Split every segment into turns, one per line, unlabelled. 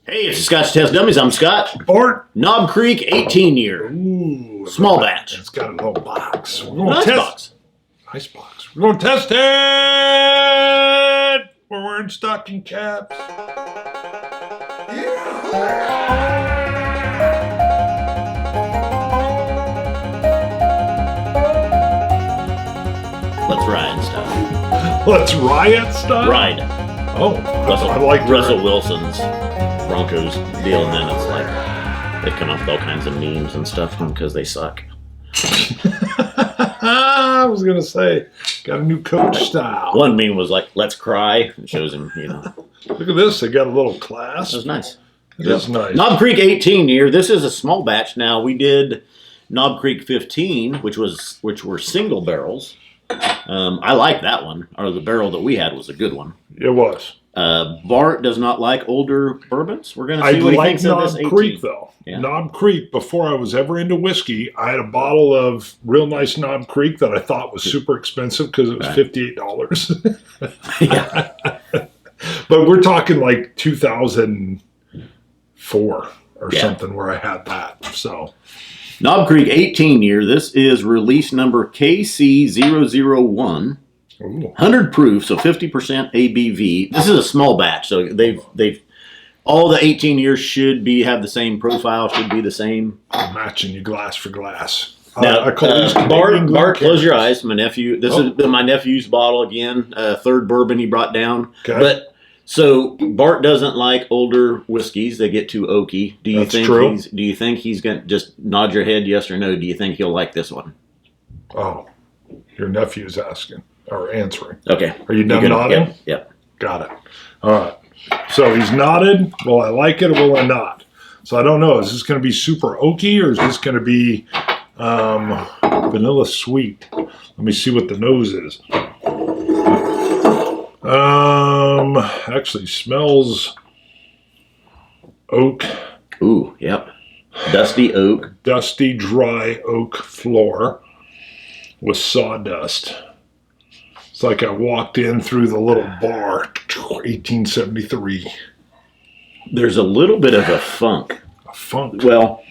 Hey, it's the Scotch Test Dummies. I'm Scott.
Bart.
Knob Creek 18 year.
Ooh.
Small batch.
It's got a little box. We're
Nice box.
Nice box. We're going to test it. We're wearing stocking caps.
Let's ride stuff.
Let's riot stuff?
Ride.
Oh,
Russell,
I like
Russell Wilson's Broncos deal, and then it's like they've come up with all kinds of memes and stuff because they suck.
I was going to say, got a new coach style.
One meme was like, let's cry. It shows him,
Look at this. They got a little class.
That was nice.
It is nice.
Knob Creek 18 year. This is a small batch. Now, we did Knob Creek 15, which were single barrels. I like that one. Or the barrel that we had was a good one.
It was.
Bart does not like older bourbons. We're going to see what he thinks of this 18.
Knob Creek, though.
Yeah.
Knob Creek, before I was ever into whiskey, I had a bottle of real nice Knob Creek that I thought was super expensive because it was $58.
Yeah.
But we're talking like 2004 or something where I had that. So
Knob Creek 18 year. This is release number KC001.
ooh.
100 proof, so 50% ABV. This is a small batch, so they've all the 18 years should have the same profile, should be the same.
I'm matching you glass for glass.
Now,
I call these Canadian
Bart, close your
cans.
eyes. My nephew. This is my nephew's bottle again. Third bourbon he brought down.
Okay.
But so Bart doesn't like older whiskeys; they get too oaky. Do you
That's
think
true.
Do you think he's gonna just nod your head yes or no? Do you think he'll like this one?
Oh, your nephew's asking or answering.
Okay.
Are you done nodding?
Yep.
Got it. All right. So he's nodded. Will I like it or will I not? So I don't know. Is this going to be super oaky or is this going to be vanilla sweet? Let me see what the nose is. Actually smells oak.
Ooh, yep. Dusty oak.
Dusty, dry oak floor with sawdust. It's like I walked in through the little bar, 1873.
There's a little bit of a funk.
A funk.
Well,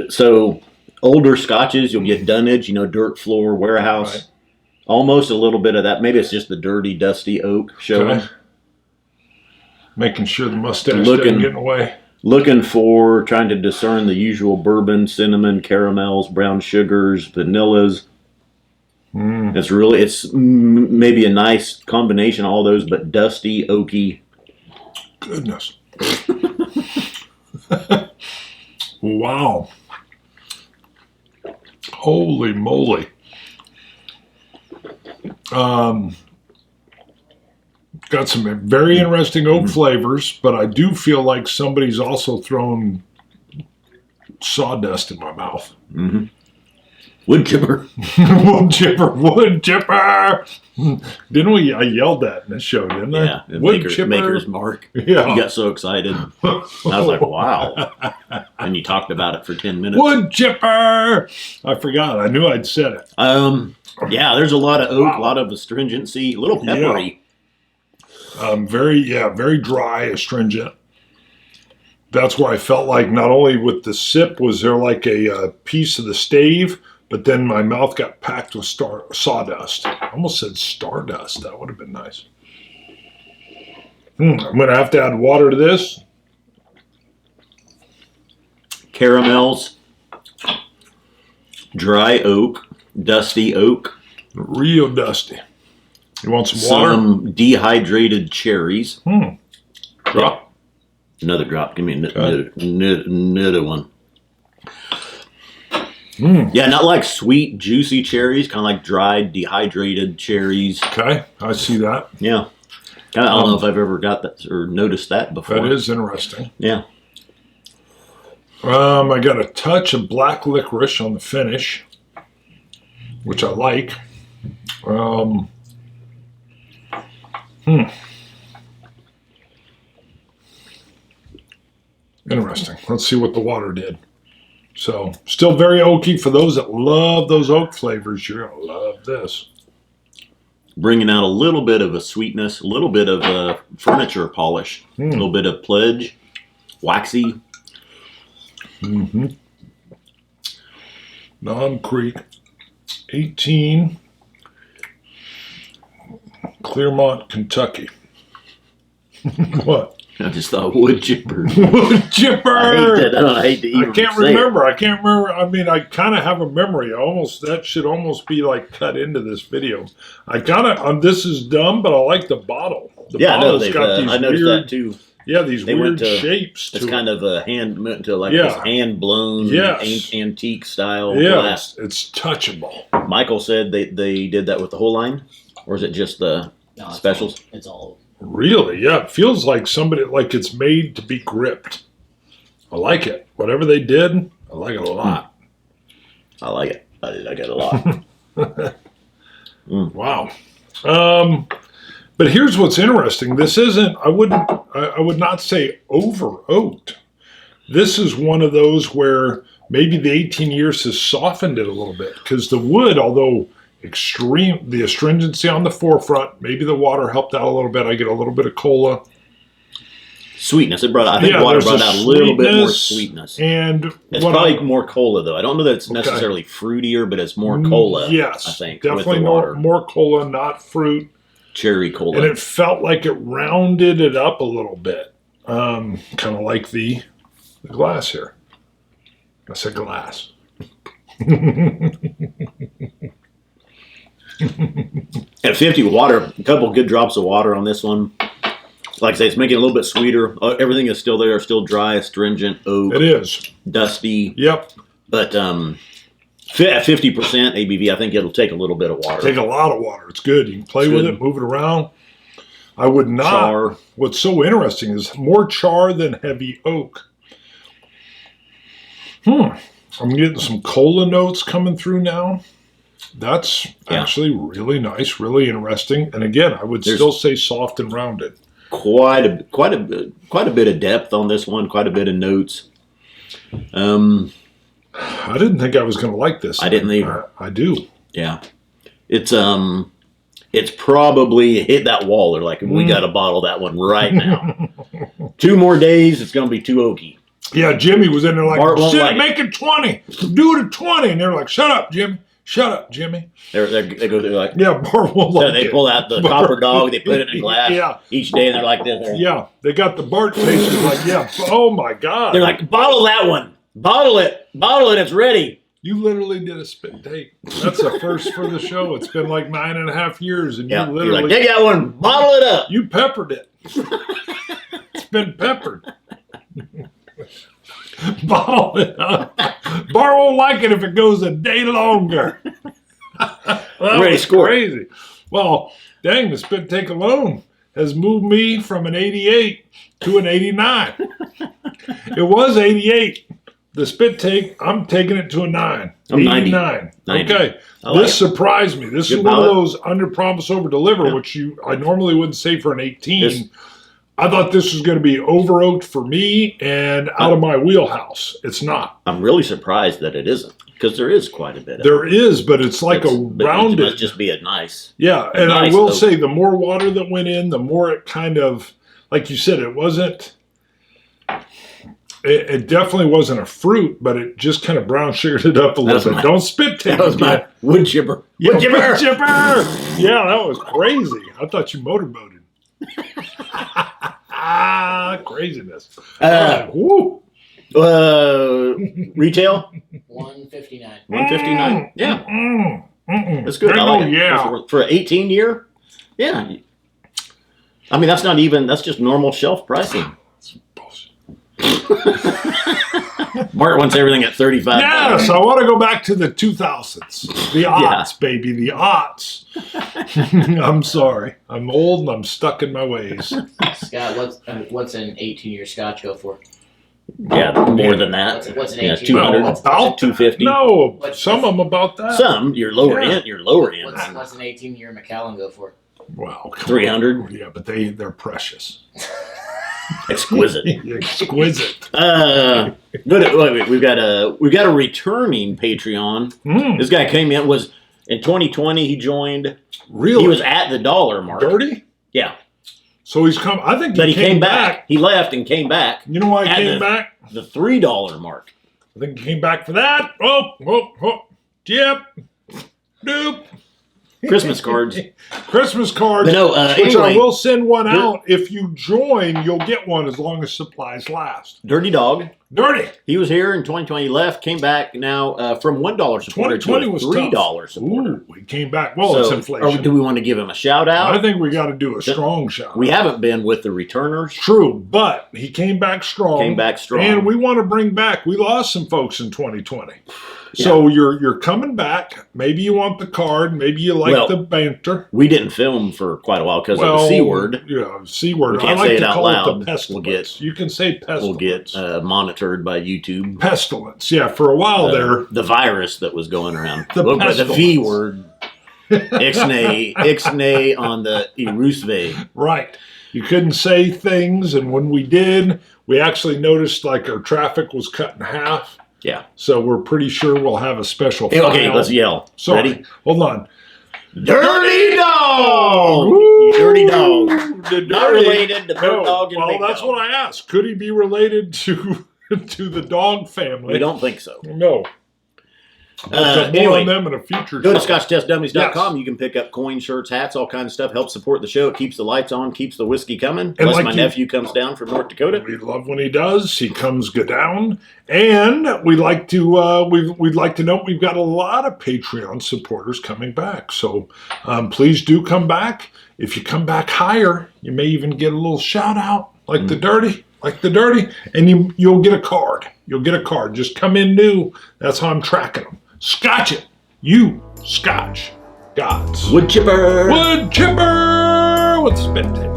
so older scotches, you'll get dunnage, dirt floor, warehouse.
Right.
Almost a little bit of that. Maybe it's just the dirty, dusty oak showing.
Okay. Making sure the mustache doesn't get in the way.
Looking for, trying to discern the usual bourbon, cinnamon, caramels, brown sugars, vanillas. It's maybe a nice combination of all those, but dusty, oaky.
Goodness. Wow. Holy moly. Got some very interesting oak flavors, but I do feel like somebody's also thrown sawdust in my mouth.
Mm-hmm. Wood chipper.
Wood chipper, wood chipper. Didn't we? I yelled that in this show, didn't I?
Yeah.
Wood chipper.
Maker's Mark.
Yeah.
You got so excited. I was like, wow. And you talked about it for 10 minutes.
Wood chipper. I forgot. I knew I'd said it.
Yeah, there's a lot of oak, a lot of astringency, a little peppery.
Very dry, astringent. That's where I felt like not only with the sip was there like a piece of the stave, but then my mouth got packed with sawdust. I almost said stardust. That would have been nice. I'm going to have to add water to this.
Caramels, dry oak, dusty oak.
Real dusty. You want some water?
Some dehydrated cherries.
Drop.
Another drop. Give me another one. Yeah, not like sweet, juicy cherries. Kind of like dried, dehydrated cherries.
Okay, I see that.
Yeah. I don't know if I've ever got that or noticed that before.
That is interesting.
Yeah.
I got a touch of black licorice on the finish, which I like. Interesting. Let's see what the water did. So, still very oaky. For those that love those oak flavors, you're going to love this.
Bringing out a little bit of a sweetness, a little bit of a furniture polish, a little bit of pledge. waxy.
Mm-hmm. Knob Creek, 18, Clearmont, Kentucky. What?
I just thought wood chipper.
Wood chipper.
I hate to even
I can't
say
remember. I can't remember. I mean, I kind of have a memory. That should almost be like cut into this video. I kind of. This is dumb, but I like the bottle. The bottle's got these
I noticed
weird,
that too.
Yeah, these weird shapes.
It's kind of a this hand blown antique style glass.
It's touchable.
Michael said they did that with the whole line, or is it just the specials?
It's all.
Really? Yeah, it feels like it's made to be gripped. I like it. Whatever they did, I like it a lot.
I like it. I like it a lot.
Wow. But here's what's interesting. This isn't. I would not say over oaked. This is one of those where maybe the 18 years has softened it a little bit because the wood, although the astringency on the forefront, maybe the water helped out a little bit. I get a little bit of cola.
Sweetness. I think water brought out a little bit more sweetness.
And
it's probably more cola, though. I don't know that it's necessarily fruitier, but it's more cola.
Yes.
I think.
Definitely more cola, not fruit.
Cherry cola.
And it felt like it rounded it up a little bit. Kind of like the glass here. I said glass.
At 50 water, a couple good drops of water on this one. Like I say, it's making it a little bit sweeter. Everything is still there, still dry, astringent, oak.
It is.
Dusty.
Yep.
But at 50% ABV, I think it'll take a little bit of water.
Take a lot of water. It's good. You can play with it, move it around. I would not. Char. What's so interesting is more char than heavy oak. I'm getting some cola notes coming through now. That's actually really nice, really interesting. And again, I would still say soft and rounded.
Quite a bit of depth on this one. Quite a bit of notes.
I didn't think I was going to like this.
I didn't either.
I do.
Yeah, it's probably hit that wall. They're like, we got to bottle that one right now. 2 more days, it's going to be too oaky.
Yeah, Jimmy was in there like, make it 20. Do it at 20. And they're like, shut up, Jimmy. Shut up, Jimmy.
They go through like,
yeah, Bart won't like
they pull out the copper dog, they put it in a glass each day, and they're like this.
Yeah, they got the Bart faces like, oh my God.
They're like, bottle that one. Bottle it, it's ready.
You literally did a spit take. That's a first for the show. It's been like 9.5 years, and you literally
you're like, take that one, bottle it up.
You peppered it. It's been peppered. Bottle it up. Bar won't like it if it goes a day longer.
Ready, score.
Crazy. Well, dang, the spit take alone has moved me from an 88 to an 89. It was 88. The spit take, I'm taking it to a 9.
I'm
89.
90.
Okay. This surprised me. This is one of those under promise, over deliver, which I normally wouldn't say for an 18. I thought this was going to be over oaked for me and out of my wheelhouse. It's not.
I'm really surprised that it isn't, because there is quite a bit of
There is, but it's like a rounded.
It must just be a nice.
Yeah, and I will say the more water that went in, the more it kind of, like you said, it wasn't. It definitely wasn't a fruit, but it just kind of brown sugared it up a little bit. Don't spit take.
That was my wood chipper.
Wood chipper. Yeah, that was crazy. I thought you motorboated. Craziness.
Retail?
159.
159? Yeah. That's good. I like it.
Yeah.
For an 18 year? Yeah. I mean, that's just normal shelf pricing. Bart wants everything at $35.
Yes, I want to go back to the 2000s. The aughts, baby. The aughts. I'm sorry. I'm old and I'm stuck in my ways.
Scott, what's an 18-year Scotch go for?
Yeah, more than that.
What's an 18?
200,
about
250.
No, some of them about that.
Some, your lower end.
What's an 18-year Macallan go for?
Wow,
300.
Yeah, but they're precious.
Exquisite.
Exquisite.
Good. We've got a returning Patreon. This guy came in in 2020. He joined.
Really?
He was at the dollar mark.
Dirty?
Yeah.
So he's come. I think
But he came back. He left and came back.
You know why he
At
came back?
The $3 mark.
I think he came back for that. Oh. Yep. Doop.
Christmas cards.
Christmas cards.
But no,
which
anyway,
I will send one out. If you join, you'll get one as long as supplies last.
Dirty Dog.
Dirty.
He was here in 2020, left, came back now from $1 supporter to a $3 supporter.
Ooh, he came back. Well, it's inflation.
Do we want to give him a shout out?
I think we got to do a strong shout out.
We haven't been with the returners.
True, but he came back strong. And we want to bring back, we lost some folks in 2020. Yeah. So you're coming back. Maybe you want the card. Maybe you like the banter.
We didn't film for quite a while because of the C word.
Yeah, C word.
We can't say it out loud.
You can say pestilence.
We'll get monitored by YouTube.
Pestilence. Yeah, for a while there.
The virus that was going around. The V word. Ixnay on the Irusve.
Right. You couldn't say things, and when we did, we actually noticed like our traffic was cut in half.
Yeah.
So we're pretty sure we'll have a special file.
Okay, let's yell.
Sorry.
Ready?
Hold on.
Dirty Dog!
Woo!
Dirty Dog. Not related to Bird Dog and Big
that's
Dog.
what I asked. Could he be related to the dog family?
We don't think so.
No. More
Anyway,
on them in a future
go to
show.
ScotchTestDummies.com. Yes. You can pick up coins, shirts, hats, all kinds of stuff. Help support the show. It keeps the lights on, keeps the whiskey coming. Unless my nephew comes down from North Dakota.
We love when he does. He comes go down. And we'd like to we'd like to note we've got a lot of Patreon supporters coming back. So please do come back. If you come back higher, you may even get a little shout out like the dirty. And you'll get a card. You'll get a card. Just come in new. That's how I'm tracking them. Scotch it. You Scotch gods.
Wood chipper.
Wood chipper with spit tape.